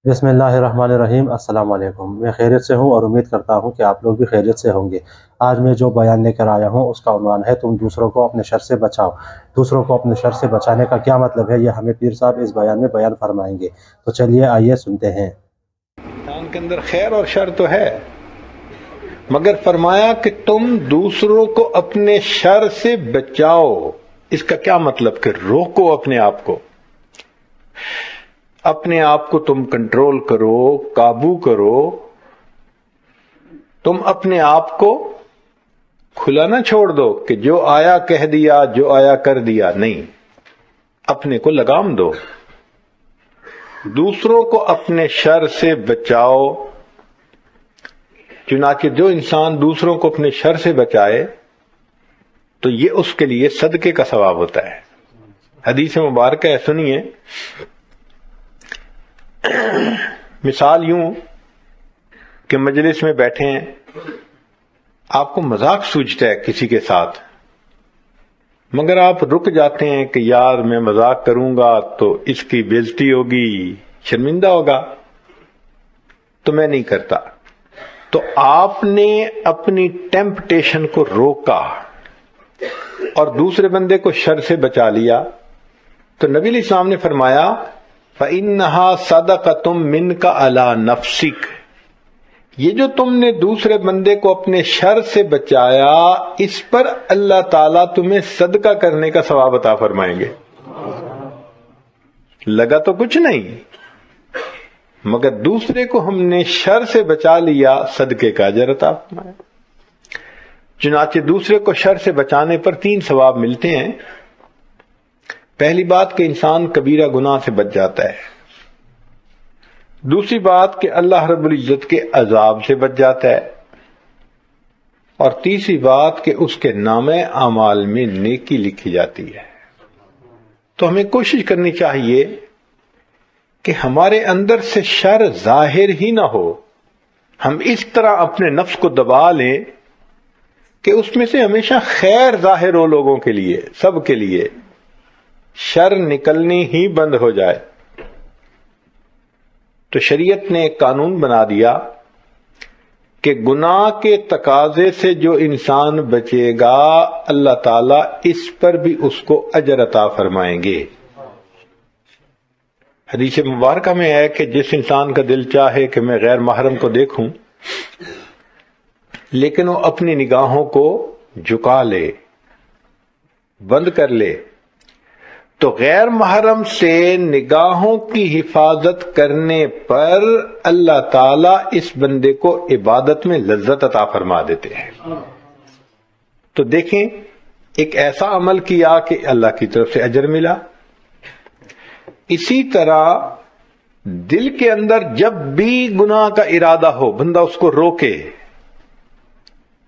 بسم اللہ الرحمن الرحیم۔ السلام علیکم۔ میں خیریت سے ہوں اور امید کرتا ہوں کہ آپ لوگ بھی خیریت سے ہوں گے۔ آج میں جو بیان لے کر آیا ہوں اس کا عنوان ہے تم دوسروں کو اپنے شر سے بچاؤ۔ دوسروں کو اپنے شر سے بچانے کا کیا مطلب ہے، یہ ہمیں پیر صاحب اس بیان میں بیان فرمائیں گے۔ تو چلیے آئیے سنتے ہیں۔ انسان کے اندر خیر اور شر تو ہے، مگر فرمایا کہ تم دوسروں کو اپنے شر سے بچاؤ۔ اس کا کیا مطلب کہ روکو اپنے آپ کو، اپنے آپ کو تم کنٹرول کرو، قابو کرو۔ تم اپنے آپ کو کھلا نہ چھوڑ دو کہ جو آیا کہہ دیا، جو آیا کر دیا، نہیں، اپنے کو لگام دو۔ دوسروں کو اپنے شر سے بچاؤ۔ چنانچہ جو انسان دوسروں کو اپنے شر سے بچائے تو یہ اس کے لیے صدقے کا ثواب ہوتا ہے۔ حدیث مبارکہ ہے، سنیے۔ مثال یوں کہ مجلس میں بیٹھے ہیں، آپ کو مذاق سوجتا ہے کسی کے ساتھ، مگر آپ رک جاتے ہیں کہ یار میں مذاق کروں گا تو اس کی بے عزتی ہوگی، شرمندہ ہوگا، تو میں نہیں کرتا۔ تو آپ نے اپنی ٹیمپٹیشن کو روکا اور دوسرے بندے کو شر سے بچا لیا، تو نبی علیہ السلام نے فرمایا فَإِنَّهَا صَدَقَةٌ مِّنْكَ عَلَى نَفْسِكَ، یہ جو تم نے دوسرے بندے کو اپنے شر سے بچایا، اس پر اللہ تعالیٰ تمہیں صدقہ کرنے کا ثواب عطا فرمائیں گے۔ لگا تو کچھ نہیں، مگر دوسرے کو ہم نے شر سے بچا لیا، صدقے کا اجر عطا فرمایا۔ چنانچہ دوسرے کو شر سے بچانے پر 3 ثواب ملتے ہیں۔ پہلی بات کہ انسان کبیرہ گناہ سے بچ جاتا ہے، دوسری بات کہ اللہ رب العزت کے عذاب سے بچ جاتا ہے، اور تیسری بات کہ اس کے نامہ اعمال میں نیکی لکھی جاتی ہے۔ تو ہمیں کوشش کرنی چاہیے کہ ہمارے اندر سے شر ظاہر ہی نہ ہو، ہم اس طرح اپنے نفس کو دبا لیں کہ اس میں سے ہمیشہ خیر ظاہر ہو، لوگوں کے لیے، سب کے لیے، شر نکلنی ہی بند ہو جائے۔ تو شریعت نے ایک قانون بنا دیا کہ گناہ کے تقاضے سے جو انسان بچے گا، اللہ تعالیٰ اس پر بھی اس کو اجر عطا فرمائیں گے۔ حدیث مبارکہ میں ہے کہ جس انسان کا دل چاہے کہ میں غیر محرم کو دیکھوں، لیکن وہ اپنی نگاہوں کو جھکا لے، بند کر لے، تو غیر محرم سے نگاہوں کی حفاظت کرنے پر اللہ تعالیٰ اس بندے کو عبادت میں لذت عطا فرما دیتے ہیں۔ تو دیکھیں، ایک ایسا عمل کیا کہ اللہ کی طرف سے اجر ملا۔ اسی طرح دل کے اندر جب بھی گناہ کا ارادہ ہو، بندہ اس کو روکے۔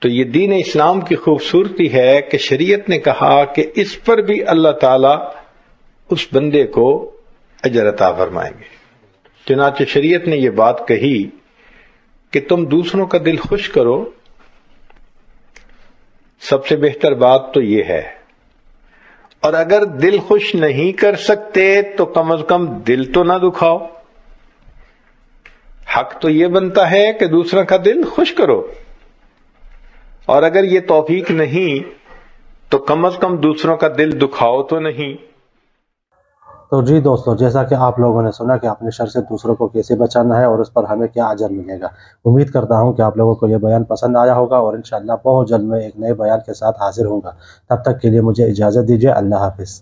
تو یہ دین اسلام کی خوبصورتی ہے کہ شریعت نے کہا کہ اس پر بھی اللہ تعالیٰ اس بندے کو اجر عطا فرمائیں گے۔ چنانچہ شریعت نے یہ بات کہی کہ تم دوسروں کا دل خوش کرو۔ سب سے بہتر بات تو یہ ہے، اور اگر دل خوش نہیں کر سکتے تو کم از کم دل تو نہ دکھاؤ۔ حق تو یہ بنتا ہے کہ دوسرا کا دل خوش کرو، اور اگر یہ توفیق نہیں تو کم از کم دوسروں کا دل دکھاؤ تو نہیں۔ تو جی دوستو، جیسا کہ آپ لوگوں نے سنا کہ اپنے شر سے دوسروں کو کیسے بچانا ہے اور اس پر ہمیں کیا اجر ملے گا۔ امید کرتا ہوں کہ آپ لوگوں کو یہ بیان پسند آیا ہوگا، اور انشاءاللہ بہت جلد میں ایک نئے بیان کے ساتھ حاضر ہوں گا۔ تب تک کے لیے مجھے اجازت دیجیے۔ اللہ حافظ۔